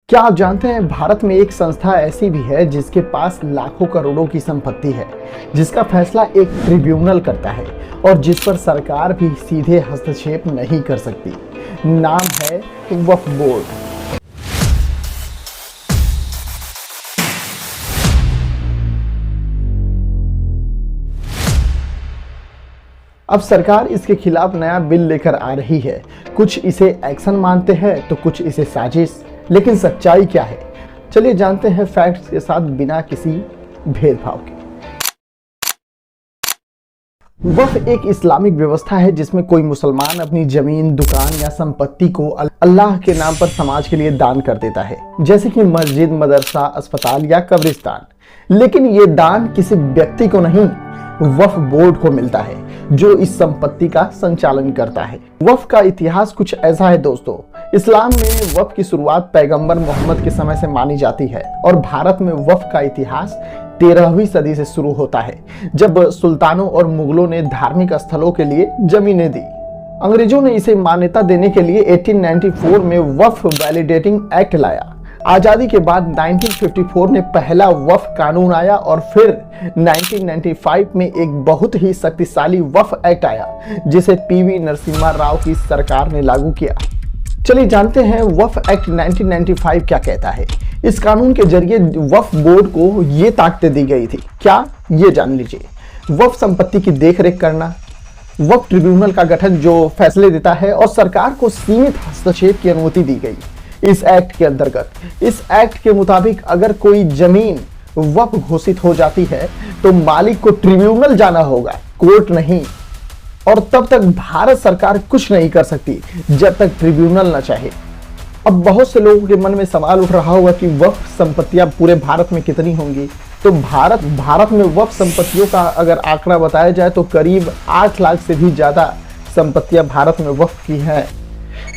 क्या आप जानते हैं भारत में एक संस्था ऐसी भी है जिसके पास लाखों करोड़ों की संपत्ति है, जिसका फैसला एक ट्रिब्यूनल करता है और जिस पर सरकार भी सीधे हस्तक्षेप नहीं कर सकती। नाम है वक्फ बोर्ड। अब सरकार इसके खिलाफ नया बिल लेकर आ रही है। कुछ इसे एक्शन मानते हैं तो कुछ इसे साजिश। लेकिन सच्चाई क्या है, चलिए जानते हैं फैक्ट्स के साथ, बिना किसी भेदभाव के। वक्फ एक इस्लामिक व्यवस्था है जिसमें कोई मुसलमान अपनी जमीन, दुकान या संपत्ति को अल्लाह के नाम पर समाज के लिए दान कर देता है, जैसे कि मस्जिद, मदरसा, अस्पताल या कब्रिस्तान। लेकिन ये दान किसी व्यक्ति को नहीं, वक्फ बोर्ड को मिलता है जो इस संपत्ति का संचालन करता है। वक्फ का इतिहास कुछ ऐसा है दोस्तों। इस्लाम में वक्फ की शुरुआत पैगंबर मोहम्मद के समय से मानी जाती है और भारत में वक्फ का इतिहास 13वीं सदी से शुरू होता है, जब सुल्तानों और मुगलों ने धार्मिक स्थलों के लिए जमीनें दी। अंग्रेजों ने इसे मान्यता देने के लिए 1894 में वक्फ वैलिडेटिंग एक्ट लाया। आजादी के बाद 1954 में पहला वक्फ कानून आया और फिर 1995 में एक बहुत ही शक्तिशाली वक्फ एक्ट आया, जिसे पीवी नरसिम्हा राव की सरकार ने लागू किया। चलिए जानते हैं वक्फ एक्ट 1995 क्या कहता है। इस कानून के जरिए वक्फ बोर्ड को ये ताकतें दी गई थी। क्या, ये जान लीजिए। वक्फ संपत्ति की देखरेख करना, वक्फ ट्रिब्यूनल का गठन जो फैसले देता है, और सरकार को सीमित हस्तक्षेप की अनुमति दी गई इस एक्ट के अंतर्गत। इस एक्ट के मुताबिक अगर कोई जमीन वक्फ घोषित हो जाती है तो मालिक को ट्रिब्यूनल जाना होगा, कोर्ट नहीं। और तब तक भारत सरकार कुछ नहीं कर सकती जब तक ट्रिब्यूनल न चाहे। अब बहुत से लोगों के मन में सवाल उठ रहा होगा कि वक्फ संपत्तियां पूरे भारत में कितनी होंगी। तो भारत में वक्फ संपत्तियों का अगर आंकड़ा बताया जाए तो करीब 8 लाख से भी ज्यादा संपत्तियां भारत में वक्फ की हैं,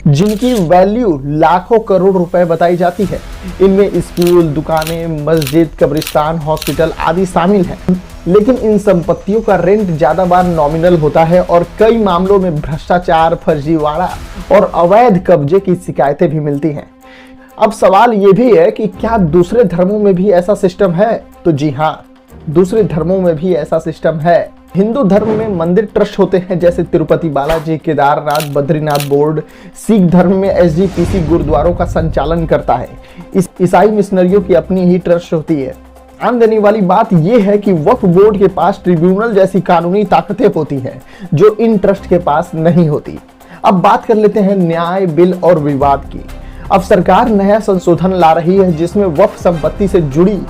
जिनकी वैल्यू लाखों करोड़ रुपए बताई जाती है। इनमें स्कूल, दुकानें, मस्जिद, कब्रिस्तान, हॉस्पिटल आदि शामिल हैं। लेकिन इन संपत्तियों का रेंट ज्यादा बार नॉमिनल होता है और कई मामलों में भ्रष्टाचार, फर्जीवाड़ा और अवैध कब्जे की शिकायतें भी मिलती हैं। अब सवाल ये भी है कि क्या दूसरे धर्मों में भी ऐसा सिस्टम है? तो जी हाँ, दूसरे धर्मों में भी ऐसा सिस्टम है। हिंदू धर्म में मंदिर ट्रस्ट होते हैं, जैसे तिरुपति बालाजी, केदारनाथ, बद्रीनाथ बोर्ड। सिख धर्म में एसजीपीसी गुरुद्वारों का संचालन करता है। ईसाई मिशनरियों की अपनी ही ट्रस्ट होती है। ध्यान देने वाली बात यह है कि वक्फ बोर्ड के पास ट्रिब्यूनल जैसी कानूनी ताकतें होती हैं जो इन ट्रस्ट के पास नहीं होती। अब बात कर लेते हैं न्याय, बिल और विवाद की। अब सरकार नया संशोधन ला रही है जिसमें वक्फ संपत्ति से जुड़ी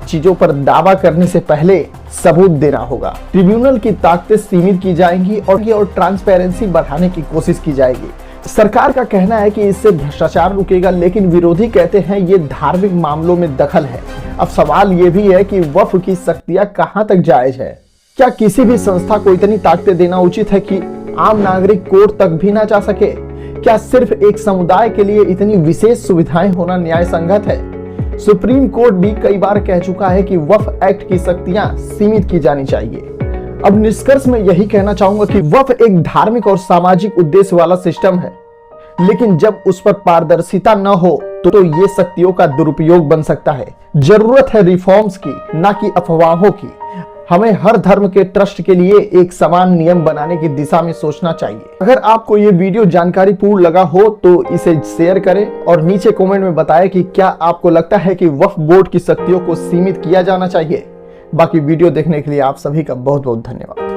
चीजों पर दावा करने से पहले सबूत देना होगा। ट्रिब्यूनल की ताकतें सीमित की जाएंगी और ट्रांसपेरेंसी बढ़ाने की कोशिश की जाएगी। सरकार का कहना है कि इससे भ्रष्टाचार रुकेगा, लेकिन विरोधी कहते हैं ये धार्मिक मामलों में दखल है। अब सवाल ये भी है कि वक्फ की शक्तियां कहां तक जायज है? क्या किसी भी संस्था को इतनी ताकतें देना उचित है कि आम नागरिक कोर्ट तक भी ना जा सके? क्या सिर्फ एक समुदाय के लिए इतनी विशेष सुविधाएं होना न्याय संगत है? सुप्रीम कोर्ट भी कई बार कह चुका है कि वक्फ एक्ट की शक्तियां सीमित की जानी चाहिए। अब निष्कर्ष में यही कहना चाहूंगा कि वक्फ एक धार्मिक और सामाजिक उद्देश्य वाला सिस्टम है, लेकिन जब उस पर पारदर्शिता न हो तो ये शक्तियों का दुरुपयोग बन सकता है। जरूरत है रिफॉर्म्स की, ना कि अफवाहों की। हमें हर धर्म के ट्रस्ट के लिए एक समान नियम बनाने की दिशा में सोचना चाहिए। अगर आपको ये वीडियो जानकारी पूर्ण लगा हो तो इसे शेयर करें और नीचे कमेंट में बताएं कि क्या आपको लगता है कि वक्फ बोर्ड की शक्तियों को सीमित किया जाना चाहिए। बाकी वीडियो देखने के लिए आप सभी का बहुत बहुत धन्यवाद।